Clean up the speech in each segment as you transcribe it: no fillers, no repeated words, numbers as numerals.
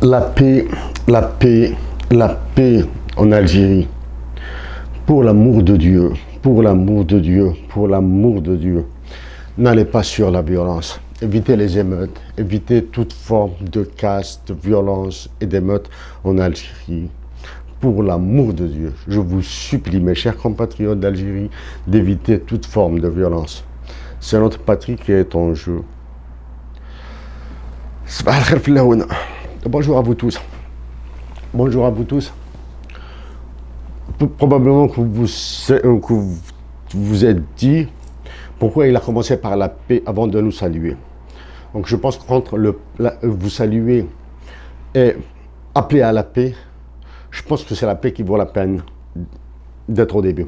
La paix, la paix, la paix en Algérie. Pour l'amour de Dieu, pour l'amour de Dieu, pour l'amour de Dieu, n'allez pas sur la violence. Évitez les émeutes, évitez toute forme de casse, de violence et d'émeutes en Algérie. Pour l'amour de Dieu, je vous supplie, mes chers compatriotes d'Algérie, d'éviter toute forme de violence. C'est notre patrie qui est en jeu. Bonjour à vous tous. Bonjour à vous tous. Probablement que vous êtes dit pourquoi il a commencé par la paix avant de nous saluer. Donc je pense qu'entre vous saluer et appeler à la paix, je pense que c'est la paix qui vaut la peine d'être au début.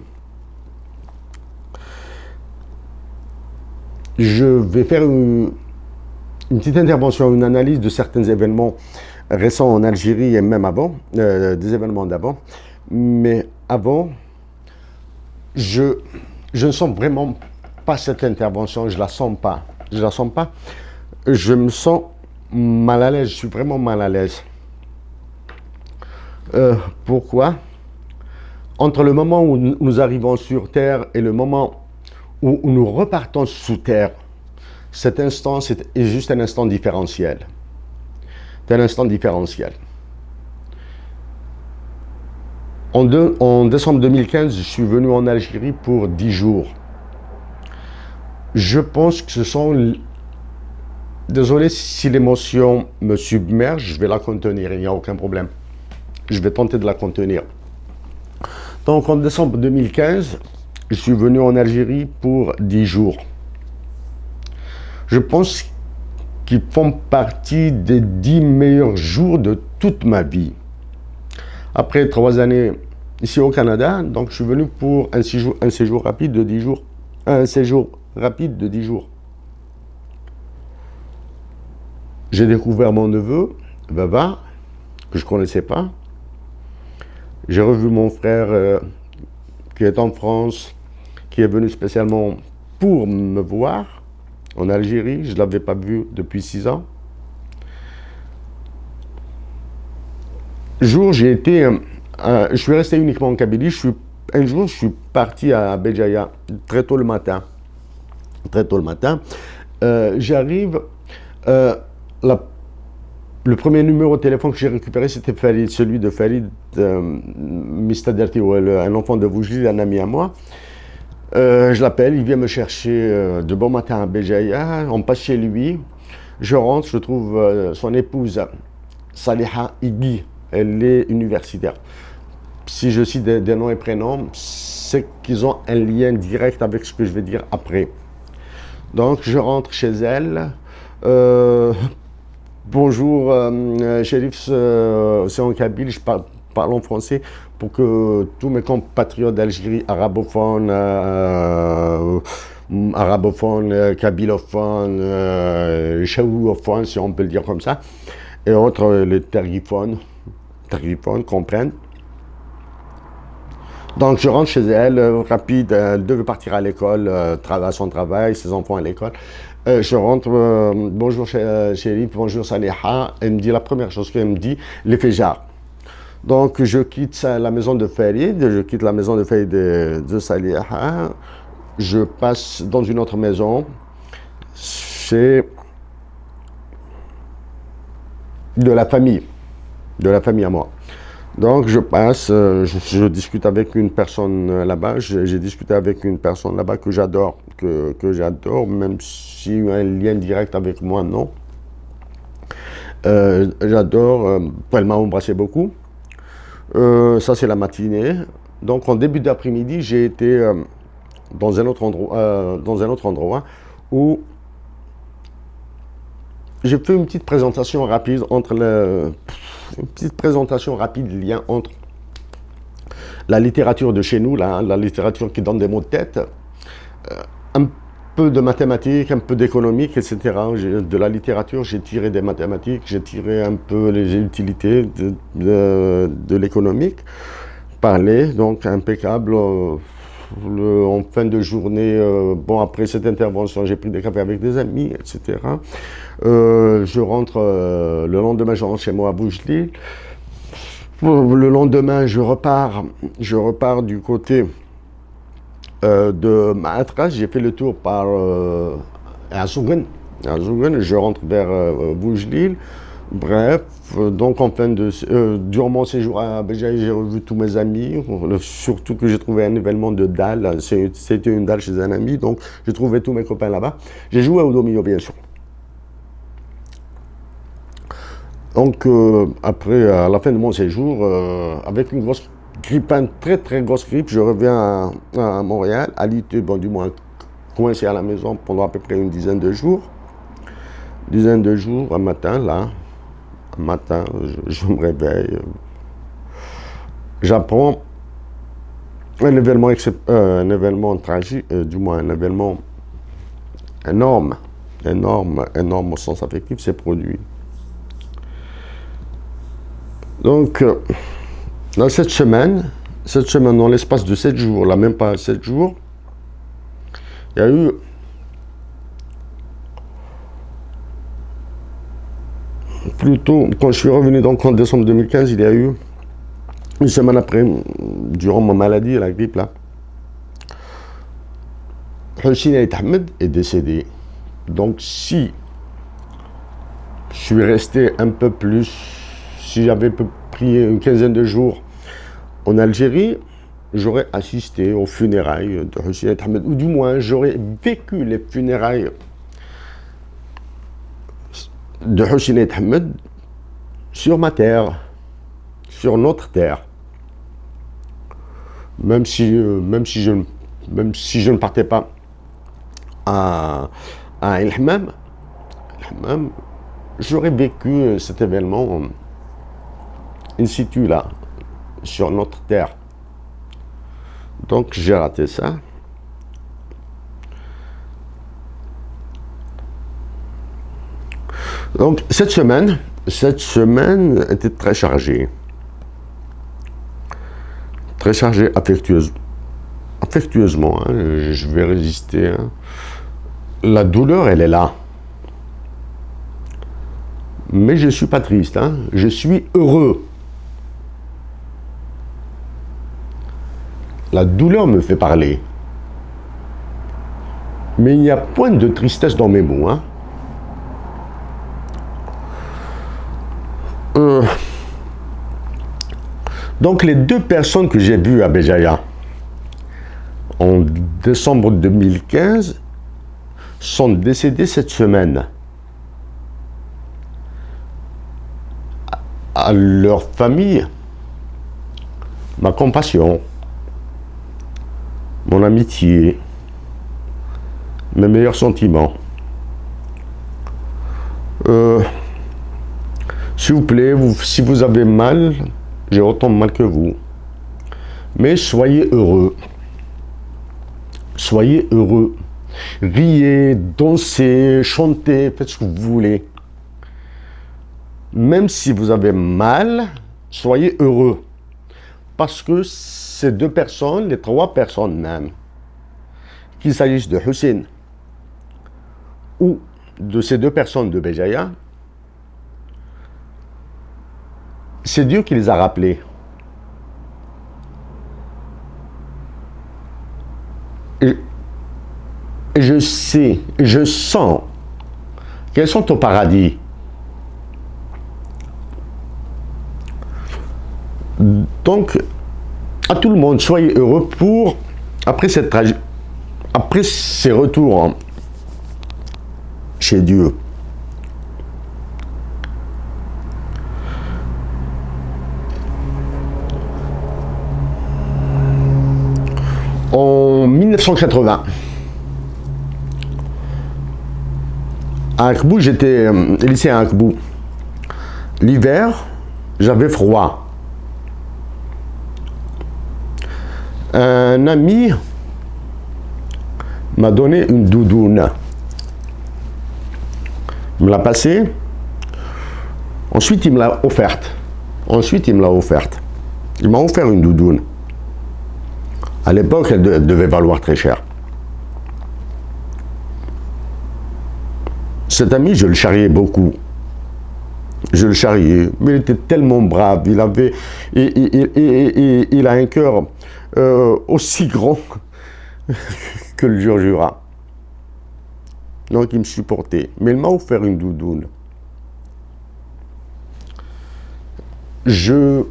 Je vais faire une petite intervention, une analyse de certains événements récents en Algérie et même avant, des événements d'avant. Mais avant, je ne sens vraiment pas cette intervention, je la sens pas. Je la sens pas. Je me sens mal à l'aise, je suis vraiment mal à l'aise. Pourquoi? Entre le moment où nous arrivons sur Terre et le moment où nous repartons sous Terre, cet instant est juste un instant différentiel. C'est un instant différentiel. En décembre 2015, je suis venu en Algérie pour 10 jours. Je pense que ce sont... Désolé si l'émotion me submerge, je vais la contenir, il n'y a aucun problème. Je vais tenter de la contenir. Donc en décembre 2015, je suis venu en Algérie pour 10 jours. Je pense qu'ils font partie des 10 meilleurs jours de toute ma vie. Après 3 années ici au Canada, donc je suis venu pour un séjour rapide de 10 jours. Un séjour rapide de 10 jours. J'ai découvert mon neveu, Baba, que je ne connaissais pas. J'ai revu mon frère qui est en France, qui est venu spécialement pour me voir en Algérie. Je ne l'avais pas vu depuis 6 ans. Je suis resté uniquement en Kabylie. Un jour, je suis parti à Béjaïa, très tôt le matin. Très tôt le matin. J'arrive, le premier numéro de téléphone que j'ai récupéré, c'était Farid, celui de Farid, Mistaderti, un enfant de Voujli, un ami à moi. Je l'appelle, il vient me chercher de bon matin à Béjaïa. On passe chez lui. Je rentre, je trouve son épouse, Saliha Igui. Elle est universitaire. Si je cite des noms et prénoms, c'est qu'ils ont un lien direct avec ce que je vais dire après. Donc, je rentre chez elle. Bonjour, Chérif, c'est en kabyle, je parle en français pour que tous mes compatriotes d'Algérie, arabophones, kabylophones, chaoulophones, si on peut le dire comme ça, et autres, les tergiphones comprennent. Donc je rentre chez elle, rapide, elle devait partir à l'école, à son travail, ses enfants à l'école. Je rentre, bonjour Chérif, bonjour Saliha. Elle me dit, la première chose qu'elle me dit, les féjards. Donc je quitte la maison de Farid, de Saliha. Je passe dans une autre maison, c'est de la famille à moi. Donc je passe, je discute avec une personne là-bas, j'ai discuté avec une personne là-bas que j'adore, même si un lien direct avec moi, non. J'adore, elle m'a embrassé beaucoup. Ça c'est la matinée. Donc en début d'après-midi, j'ai été dans un autre endroit où j'ai fait une petite présentation rapide lien entre la littérature de chez nous, la littérature qui donne des mots de tête, un peu de mathématiques, un peu d'économique, etc. De la littérature, j'ai tiré des mathématiques, j'ai tiré un peu les utilités de l'économique. Parler, donc impeccable, En fin de journée, bon, après cette intervention, j'ai pris des cafés avec des amis, etc. Je rentre, le lendemain, je rentre chez moi à Boujli. Le lendemain, je repars du côté de Maatras. J'ai fait le tour par Azougen. Je rentre vers Boujli. Bref, donc durant mon séjour à Béjaïa, j'ai revu tous mes amis, surtout que j'ai trouvé un événement de dalle, c'était une dalle chez un ami, donc j'ai trouvé tous mes copains là-bas. J'ai joué au domino, bien sûr. Donc après, à la fin de mon séjour, avec une grosse grippe, une très très grosse grippe, je reviens à Montréal, à l'IT, bon, du moins coincé à la maison pendant à peu près une dizaine de jours. Un matin, là. Matin, je me réveille, j'apprends un événement tragique, du moins un événement énorme au sens affectif, s'est produit. Donc, dans cette semaine, dans l'espace de 7 jours, là même pas 7 jours, il y a eu plutôt, quand je suis revenu donc en décembre 2015, il y a eu une semaine après, durant ma maladie, la grippe là, Hussein Ait Ahmed est décédé. Donc si je suis resté un peu plus, si j'avais pris une quinzaine de jours en Algérie, j'aurais assisté aux funérailles de Hussein Ait Ahmed, ou du moins j'aurais vécu les funérailles de Hussein Ait Ahmed sur ma terre, sur notre terre. Même si je ne partais pas à El Hammam, j'aurais vécu cet événement in situ là, sur notre terre. Donc j'ai raté ça. Donc cette semaine était très chargée affectueusement, hein, je vais résister. Hein. La douleur, elle est là. Mais je ne suis pas triste, hein, je suis heureux. La douleur me fait parler. Mais il n'y a point de tristesse dans mes mots. Hein. Donc les deux personnes que j'ai vues à Béjaïa en décembre 2015 sont décédées cette semaine. À leur famille, ma compassion, mon amitié, mes meilleurs sentiments. S'il vous plaît, si vous avez mal, j'ai autant de mal que vous. Mais soyez heureux. Soyez heureux. Riez, dansez, chantez, faites ce que vous voulez. Même si vous avez mal, soyez heureux. Parce que ces deux personnes, les trois personnes même, qu'il s'agisse de Hussein ou de ces deux personnes de Béjaïa, c'est Dieu qui les a rappelés. Et je sais, je sens qu'elles sont au paradis. Donc, à tout le monde, soyez heureux pour, après cette tragédie, après ces retours hein, chez Dieu. En 1980, à Akbou, j'étais lycéen à Akbou. L'hiver, j'avais froid. Un ami m'a donné une doudoune. Il me l'a passée. Ensuite, il me l'a offerte. Il m'a offert une doudoune. À l'époque, elle devait valoir très cher. Cet ami, je le charriais beaucoup. Je le charriais, mais il était tellement brave. Il a un cœur aussi grand que le jour Jura. Donc il me supportait. Mais il m'a offert une doudoune. Je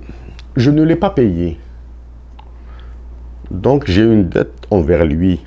ne l'ai pas payée. Donc j'ai une dette envers lui.